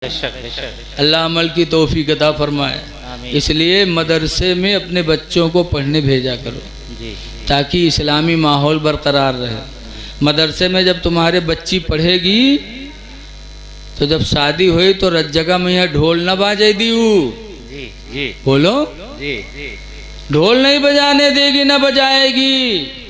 अल्लाह अमल की तौफीक अता फरमाए। इसलिए मदरसे में अपने बच्चों को पढ़ने भेजा करो ताकि इस्लामी माहौल बरकरार रहे। मदरसे में जब तुम्हारे बच्ची पढ़ेगी तो जब शादी हुई तो रज जगह में यह ढोल न बाजे दीऊ। बोलो ढोल नहीं बजाने देगी, न बजाएगी,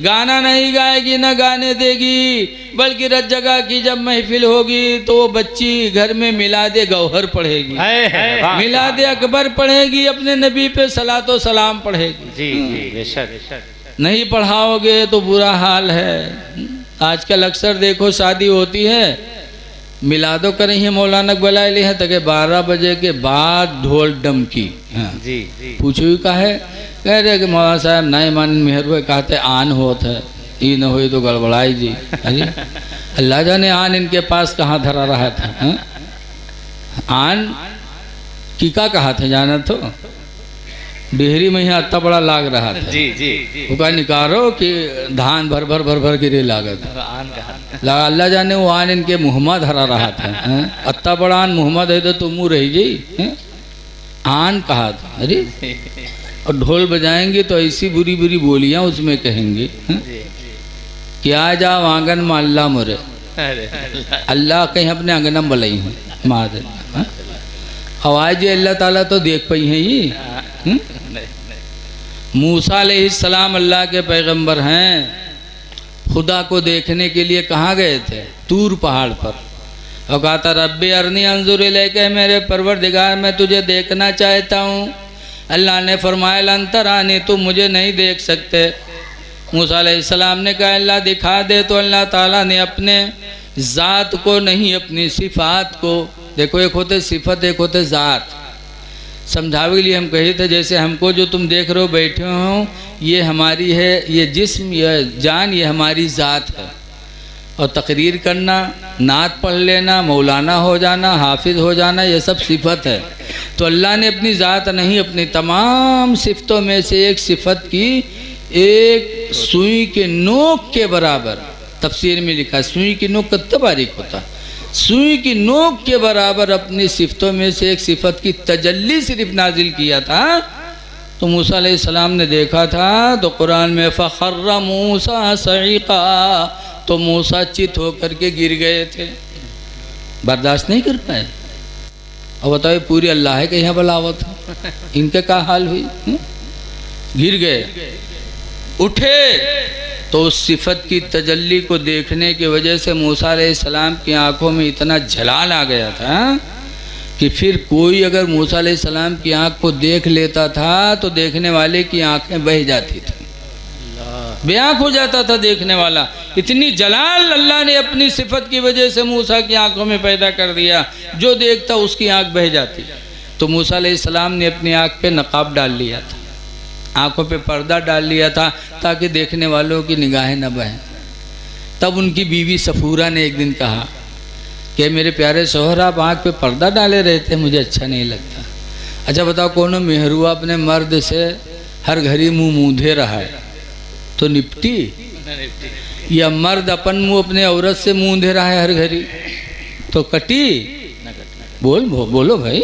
गाना नहीं गाएगी, न गाने देगी, बल्कि रज जगह की जब महफिल होगी तो वो बच्ची घर में मिलादे गौहर पढ़ेगी, मिलादे अकबर पढ़ेगी, अपने नबी पे सलातो सलाम पढ़ेगी। नहीं पढ़ाओगे तो बुरा हाल है। आजकल अक्सर देखो शादी होती है, मिलादो करें है मौलाना बुला ली है तक 12 बजे के बाद ढोल डमकी। पूछो का है, कह रहे कि मौलाना साहब नहीं मान मेहर हुए कहते आन होत है, ये न हुई तो गड़बड़ाई जी। अरे अल्लाह जाने आन इनके पास कहाँ धरा रहा था। हा? आन की का कहा था जाना तो डेहरी में यहाँ अत्ता बड़ा लाग रहा था। वो कहा निकारो कि धान भर भर के रे लागत अल्लाह जाने वो आन इनके मुहम्मद धरा रहा था। अत्ता बड़ा आन मुहम्मद है तो मुँह रही जी आन कहा था। अरे और ढोल बजाएंगे तो ऐसी बुरी बुरी बोलियां उसमें कहेंगे कि आ जाओ आंगन में अल्लाह मोरे, अल्लाह कहीं अपने आंगन में बलाई हूँ माद आवाज अल्लाह ताला तो देख पाई है ये। मूसा अलैहिस्सलाम अल्लाह के पैगंबर हैं, खुदा को देखने के लिए कहाँ गए थे? तूर पहाड़ पर। और कहा था रब्बी अरनी अंजुर इलैका, मेरे परवरदिगार मैं तुझे देखना चाहता हूँ। अल्लाह ने फरमाया लन तरानी, तुम मुझे नहीं देख सकते। मूसा अलैहिस्सलाम ने कहा अल्लाह दिखा दे, तो अल्लाह ताला ने अपने ज़ात को नहीं अपनी सिफ़ात को, देखो एक होते सिफत एक होते ज़ात, समझावे के लिए हम कहे थे जैसे हमको जो तुम देख रहे हो बैठे हो ये हमारी है, ये जिस्म ये जान ये हमारी ज़ात है। और तकरीर करना, नात पढ़ लेना, मौलाना हो जाना, हाफिज हो जाना, ये सब सिफत है। तो अल्लाह ने अपनी ज़ात नहीं अपनी तमाम सिफतों में से एक सिफत की एक सुई के नोक के बराबर, तफसीर में लिखा सुई की नोक कितना बारीक होता, सुई की नोक के बराबर अपनी सिफतों में से एक सिफत की तजल्ली सिर्फ नाजिल किया था। तो मूसा अलैहिस्सलाम ने देखा था तो कुरान में फ़खर्र मूसा सईक़ा, तो मूसा चित होकर के गिर गए थे, बर्दाश्त नहीं कर पाए। और बताओ पूरी अल्लाह है कि यहाँ बलावत है, इनके क्या हाल हुई? गिर गए, उठे तो उस सिफत की तजल्ली को देखने की वजह से मूसा अलैहिस्सलाम की आंखों में इतना जलाल आ गया था कि फिर कोई अगर मूसा अलैहिस्सलाम की आंख को देख लेता था तो देखने वाले की आंखें बह जाती थी, बेआँख हो जाता था देखने वाला। इतनी जलाल अल्लाह ने अपनी सिफत की वजह से मूसा की आंखों में पैदा कर दिया, जो देखता उसकी आंख बह जाती। तो मूसा अलैहिस्सलाम ने अपनी आंख पे नकाब डाल लिया था, आंखों पे पर्दा डाल लिया था ताकि देखने वालों की निगाहें न बहें। तब उनकी बीवी सफूरा ने एक दिन कहा कि मेरे प्यारे शौहर आप आँख पे पर्दा डाले रहते, मुझे अच्छा नहीं लगता। अच्छा बताओ कौन मेहरुआ अपने मर्द से हर घड़ी मुँह मूंधे रहा है तो निपटी, या मर्द अपन मुँह अपने औरत से मूंधे रहा है हर घड़ी तो कटी? बोलो भाई।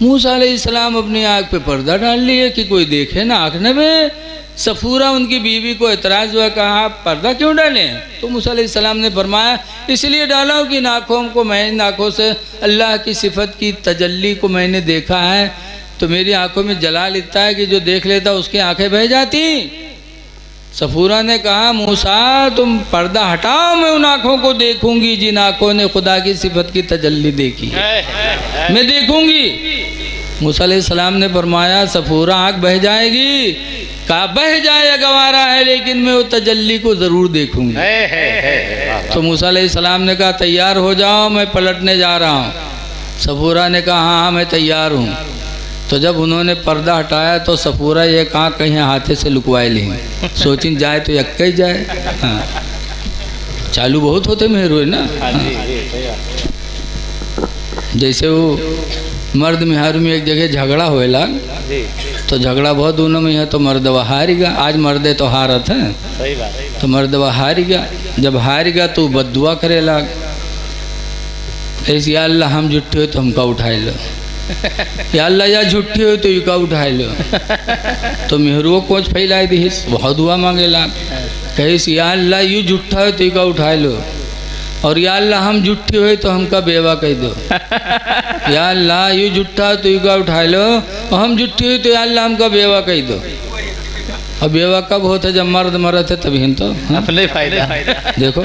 मूसा अलैहिस्सलाम अपनी आँख पे पर्दा डाल लिए कि कोई देखे ना आँख न बे। सफूरा उनकी बीवी को एतराज़ हुआ, कहा आप पर्दा क्यों डालें? तो मूसा अलैहिस्सलाम ने फरमाया इसलिए डाला हूँ कि नाखों को मैं नाखों से अल्लाह की सिफत की तजल्ली को मैंने देखा है तो मेरी आंखों में जलाल इतना है कि जो देख लेता उसकी आंखें बह जाती। सफूरा ने कहा मूसा तुम पर्दा हटाओ, मैं उन आँखों को देखूंगी जिन आँखों ने खुदा की सिफत की तजल्ली देखी है, मैं देखूंगी। मूसा अलैहिस्सलाम ने फरमाया सफूरा आँख बह जाएगी, कहा बह जाए गवारा है लेकिन मैं वो तजल्ली को ज़रूर देखूंगी। तो मूसा अलैहिस्सलाम ने कहा तैयार हो जाओ मैं पलटने जा रहा हूँ। सफूरा ने कहा हाँ मैं तैयार हूँ। तो जब उन्होंने पर्दा हटाया तो सफूरा ये कहा कहीं हाथे से लुकवाए लें, सोचिन जाए तो यक्का ही जाए। हाँ चालू बहुत होते मेहरुए ना। जैसे वो मर्द मेहर में एक जगह झगड़ा होएला तो झगड़ा बहुत दोनों में है तो मर्दवा हारेगा, आज मर्दे तो हारत हैं तो मर्दवा हारेगा। जब हारेगा तो बद्दुआ करे लाग ऐसे या अल्लाह हम झूठे हो तो हमका उठाए लो, या अल्लाह या झूठे हो तो युका उठाए लो। तो मेहरुओ कोच फैलाए दी बहुत दुआ मांगे ला, कहिस या अल्लाह यू झूठा हो तो युका उठाए लो, और या अल्लाह हम झूठे हुए तो हमका बेवा कह दो। या अल्लाह यू झूठा हो तो युका उठाए लो, और हम झूठे हुए तो या अल्लाह हमका बेवा कह दो। अब बेवा कब होता जब मर्द मरत है तभी तो अपने फायदा। देखो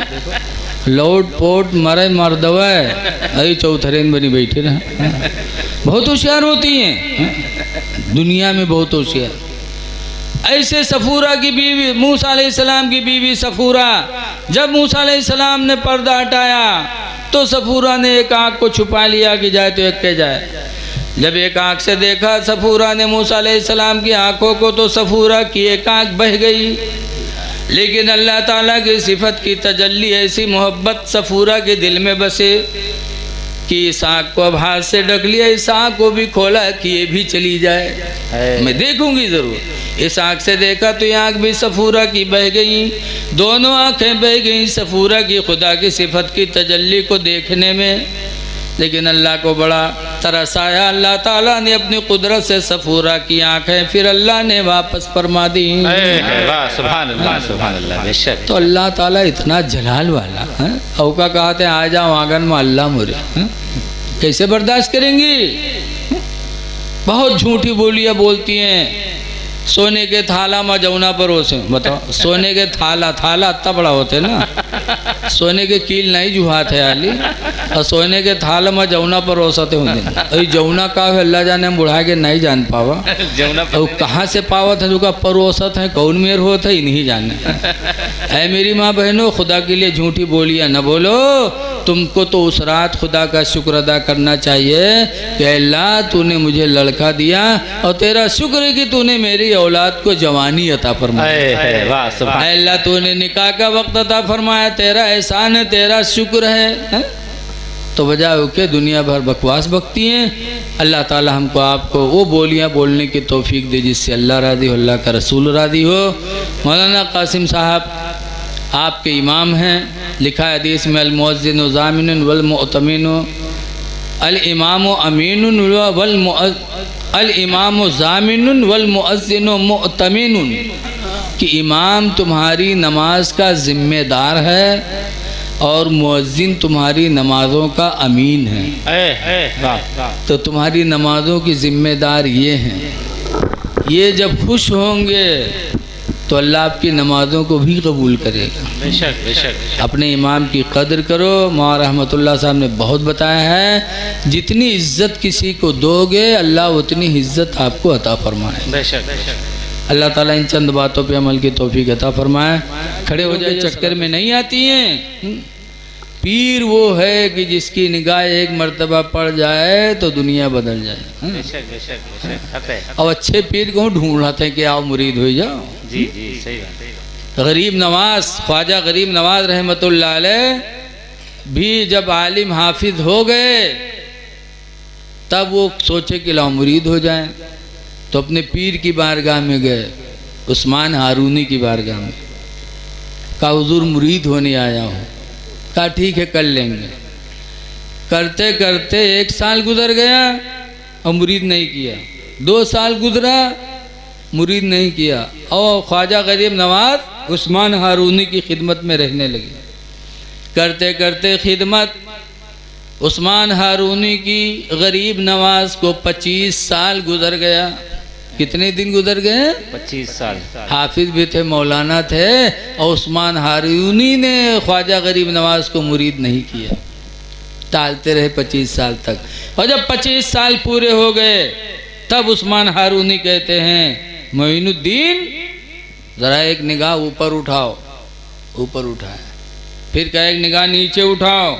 लौट पोट मरे मर्दवा अरे चौथरेन बनी बैठे रहे। बहुत होशियार होती हैं दुनिया में, बहुत होशियार। ऐसे सफूरा की बीवी, मूसा अलैहिस्सलाम की बीवी सफूरा, जब मूसा अलैहिस्सलाम ने पर्दा हटाया तो सफूरा ने एक आँख को छुपा लिया कि जाए तो एक के जाए। जब एक आँख से देखा सफूरा ने मूसा अलैहिस्सलाम की आँखों को तो सफूरा की एक आँख बह गई। लेकिन अल्लाह ताला की सिफत की तजल्ली, ऐसी मोहब्बत सफूरा के दिल में बसे कि इस आँख को अब हाथ से ढक लिया, इस आँख को भी खोला कि ये भी चली जाए, मैं देखूंगी ज़रूर। इस आँख से देखा तो ये आँख भी सफूरा की बह गई, दोनों आँखें बह गई सफूरा की खुदा की सिफत की तजल्ली को देखने में। लेकिन अल्लाह को बड़ा तरस आया, अल्लाह ताला ने अपनी कुदरत से सफूरा की आँखें फिर अल्लाह ने वापस फरमा दी। सुभान अल्लाह, सुभान अल्लाह। बेशक तो अल्लाह ताला इतना जलाल वाला है, औका कहते हैं आ जाओ आंगन में अल्लाह मुरे, कैसे बर्दाश्त करेंगी। बहुत झूठी बोलियाँ बोलती हैं। सोने के थाला में जमुना पर हो से बताओ, सोने के थाला, थाला इतना बड़ा होते ना, सोने के कील नहीं जुहाते आली, और सोने के थाल में जमुना पर रोसते होंगे। अरे जमुना का है अल्लाह जाने, हम बुढ़ा के नहीं जान पावा जमुना और कहाँ से पावत है, जो का परोसत है कौन मेर होता है नहीं जाने। ऐ मेरी माँ बहनों, खुदा के लिए झूठी बोलियाँ न बोलो। तुमको तो उस रात खुदा का शुक्र अदा करना चाहिए कि अल्लाह तूने मुझे लड़का दिया, और तेरा शुक्र है कि तूने मेरी औलाद को जवानी अता फरमाया। अल्लाह तूने निकाह का वक्त अता फरमाया, तेरा एहसान है, तेरा शुक्र है। तो बजाय के दुनिया भर बकवास बकती हैं। अल्लाह ताला हमको आपको वो बोलियाँ बोलने की तौफीक दे जिससे अल्लाह राज़ी हो, अल्लाह का रसूल राज़ी हो। मौलाना कासिम साहब आपके इमाम हैं, लिखा है हदीस में अल-मुअज़्ज़िनु ज़ामिनुन वल मुअतमिनु अल-इमामु अमीनुन अल-इमामु ज़ामिनुन वल मुअज़्ज़िनु मुअतमिनुन, कि इमाम तुम्हारी नमाज का ज़िम्मेदार है और मुअज्जिन तुम्हारी नमाज़ों का अमीन है। तो तुम्हारी नमाज़ों की ज़िम्मेदार ये हैं, ये जब खुश होंगे तो अल्लाह आपकी नमाज़ों को भी कबूल करेगा। बेशक बेशक। अपने इमाम की कदर करो। मौलाना रहमतुल्लाह साहब ने बहुत बताया है, जितनी इज्जत किसी को दोगे अल्लाह उतनी इज्जत आपको अता फरमाए। बेशक बेशक। अल्लाह ताला इन चंद बातों पे अमल की तौफीक अता फरमाए। खड़े हो जाए, चक्कर में नहीं आती हैं। पीर वो है कि जिसकी निगाह एक मर्तबा पड़ जाए तो दुनिया बदल जाए। बेशक बेशक बेशक। अब अच्छे पीर को ढूंढ रहे थे कि आओ मुरीद हो जाओ। जी जी सही बात। गरीब नवाज, ख्वाजा गरीब नवाज रहमतुल्लाह अलैह भी जब आलिम हाफिज हो गए तब वो सोचे कि लाओ मुरीद हो जाएं, तो अपने पीर की बारगाह में गए, उस्मान हारूनी की बारगाह में। कहा हुजूर मुरीद होने आया हूँ। कहा ठीक है कर लेंगे। करते करते 1 साल गुजर गया और मुरीद नहीं किया, 2 साल गुजरा मुरीद नहीं किया, और ख्वाजा गरीब नवाज उस्मान हारूनी की खिदमत में रहने लगे। करते करते खिदमत उस्मान हारूनी की गरीब नवाज को 25 साल गुजर गया। कितने दिन गुजर गए? 25 साल। हाफिज भी थे, मौलाना थे, और उस्मान हारूनी ने ख्वाजा गरीब नवाज को मुरीद नहीं किया। टालते रहे 25 साल तक, और जब 25 साल पूरे हो गए तब उस्मान हारूनी कहते हैं मोइनुद्दीन ज़रा एक निगाह ऊपर उठाओ। ऊपर उठाया, फिर कहा एक निगाह नीचे उठाओ।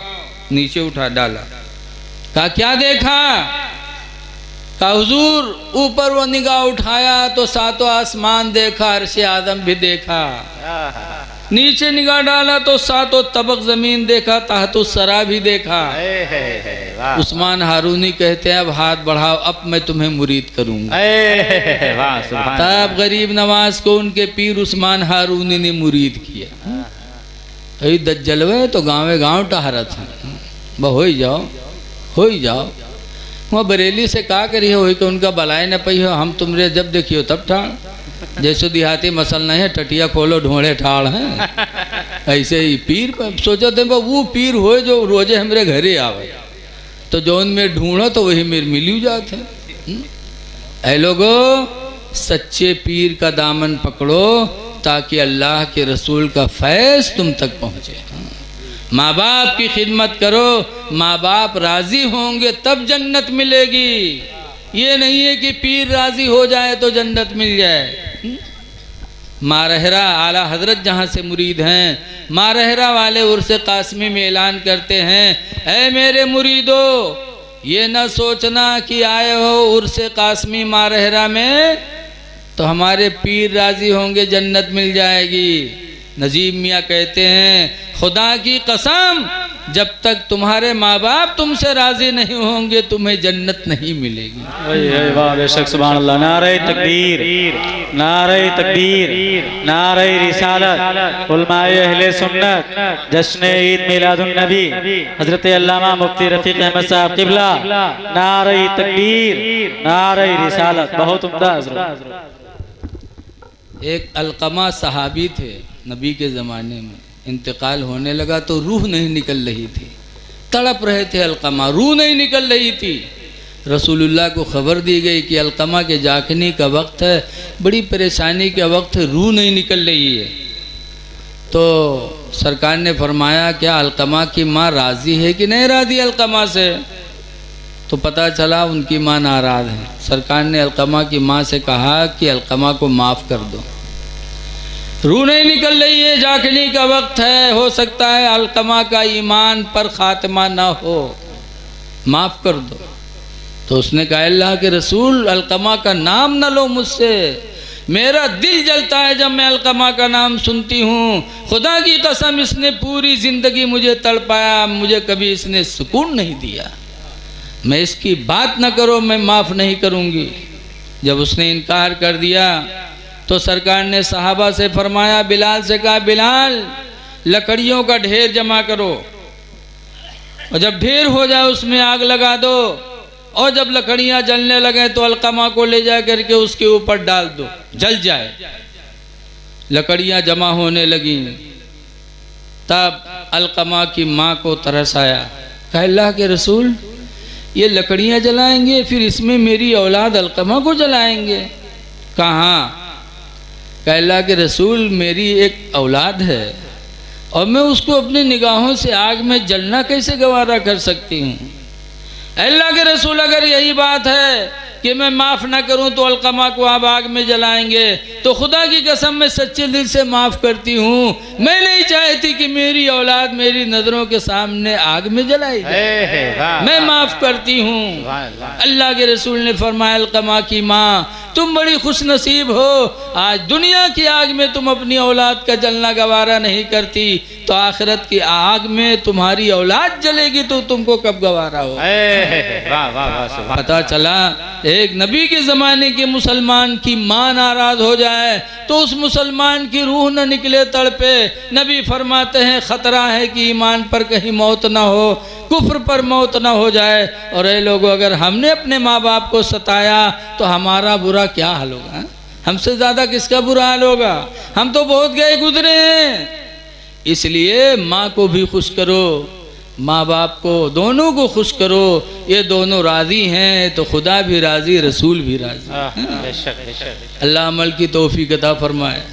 नीचे उठा डाला। कहा क्या देखा? कहा हुजूर ऊपर वो निगाह उठाया तो 7 आसमान देखा, अर्श आदम भी देखा। नीचे निगाह डाला तो 7 तबक जमीन देखा, तहतु सरा भी देखा। उस्मान हारूनी कहते हैं अब हाथ बढ़ाओ, अब मैं तुम्हें मुरीद करूंगा। तब गरीब नवाज को उनके पीर उस्मान हारूनी ने मुरीद किया। दज्जलवे तो गाँव गाँव टहरत हैं, हो जाओ हो ही जाओ। वहाँ बरेली से का करी हो कि उनका भलाई न पई हो, हम तुमरे जब देखियो तब ठाड़। जैसे देहाती मसल नहीं है, टटिया खोलो ढोड़े ठाड़ हैं, ऐसे ही पीर सोचो थे वो पीर हो जो रोजे हमरे घरे आवे, तो जो उनमें ढूंढो तो वही मेरे मिल जाते। ऐ लोगो सच्चे पीर का दामन पकड़ो ताकि अल्लाह के रसूल का फैज़ तुम तक पहुँचे। माँ बाप की खिदमत करो, माँ बाप राज़ी होंगे तब जन्नत मिलेगी। ये नहीं है कि पीर राज़ी हो जाए तो जन्नत मिल जाए। मारहरा आला हजरत जहाँ से मुरीद हैं, मारहरा वाले उर्स कासमी में ऐलान करते हैं, ऐ मेरे मुरीदो ये न सोचना कि आए हो उर्स कासमी मारहरा में तो हमारे पीर राज़ी होंगे जन्नत मिल जाएगी। नजीब मियाँ कहते हैं खुदा की कसम जब तक तुम्हारे माँ बाप तुमसे राज़ी नहीं होंगे तुम्हें जन्नत नहीं मिलेगी। वाह बेशक सुभान अल्लाह। नारे तकबीर, नारे तकबीर, नारे रिसालत, उलमाए अहले सुन्नत, जश्न ईद मिलादुन नबी हजरत अल्लामा मुफ्ती रफीक अहमद साहब किबला, नारे तकबीर, नारे रिसालत। बहुत उम्दा हजरत। एक अलकमा सहाबी थे, नबी के ज़माने में इंतकाल होने लगा तो रूह नहीं निकल रही थी, तड़प रहे थे अलकमा, रूह नहीं निकल रही थी। रसूलुल्लाह को ख़बर दी गई कि अलकमा के जागने का वक्त है, बड़ी परेशानी का वक्त है, रूह नहीं निकल रही है। तो सरकार ने फरमाया क्या अलकमा की माँ राज़ी है कि नहीं राज़ी अलकमा से? तो पता चला उनकी माँ नाराज़ है। सरकार ने अलकमा की माँ से कहा कि अलकमा को माफ़ कर दो, रूह नहीं निकल रही है, जागने का वक्त है, हो सकता है अलकमा का ईमान पर खात्मा ना हो, माफ़ कर दो। तो उसने कहा अल्लाह के रसूल अलकमा का नाम न लो मुझसे, मेरा दिल जलता है जब मैं अलकमा का नाम सुनती हूँ। खुदा की कसम इसने पूरी ज़िंदगी मुझे तड़पाया, मुझे कभी इसने सुकून नहीं दिया, मैं इसकी बात न करो मैं माफ़ नहीं करूँगी। जब उसने इनकार कर दिया तो सरकार ने सहाबा से फरमाया, बिलाल से कहा बिलाल लकड़ियों का ढेर जमा करो और जब ढेर हो जाए उसमें आग लगा दो और जब लकड़ियां जलने लगे तो अलकमा को ले जा करके उसके ऊपर डाल दो, जल जाए। लकड़ियां जमा होने लगी, तब अलकमा की माँ को तरस आया, कहा अल्लाह के रसूल ये लकड़ियां जलाएंगे फिर इसमें मेरी औलाद अलकमा को जलाएंगे? कहाँ? कहा अल्लाह के रसूल मेरी एक औलाद है और मैं उसको अपनी निगाहों से आग में जलना कैसे गवारा कर सकती हूँ? अल्लाह के रसूल अगर यही बात है कि मैं माफ़ ना करूं तो अलकमा को आप आग में जलाएंगे तो खुदा की कसम मैं सच्चे दिल से माफ़ करती हूँ, मैं नहीं चाहती कि मेरी औलाद मेरी नज़रों के सामने आग में जलाई जाए, मैं माफ़ करती हूँ। अल्लाह के रसूल ने फरमाया अलकमा की माँ तुम बड़ी खुश नसीब हो, आज दुनिया की आग में तुम अपनी औलाद का जलना गवारा नहीं करती तो आखिरत की आग में तुम्हारी औलाद जलेगी तो तुमको कब गवारा हो। पता चला एक नबी के ज़माने के मुसलमान की माँ नाराज़ हो जाए तो उस मुसलमान की रूह न निकले तड़पे। नबी फरमाते हैं ख़तरा है कि ईमान पर कहीं मौत ना हो, कुफ्र पर मौत ना हो जाए। और ये लोगों अगर हमने अपने माँ बाप को सताया तो हमारा बुरा क्या हाल होगा? हमसे ज़्यादा किसका बुरा हाल होगा? हम तो बहुत गए गुजरे हैं। इसलिए माँ को भी खुश करो, माँ बाप को दोनों को खुश करो, ये दोनों राज़ी हैं तो खुदा भी राज़ी, रसूल भी राज़ी। अल्लाह अमल की तौफीक अता फरमाए।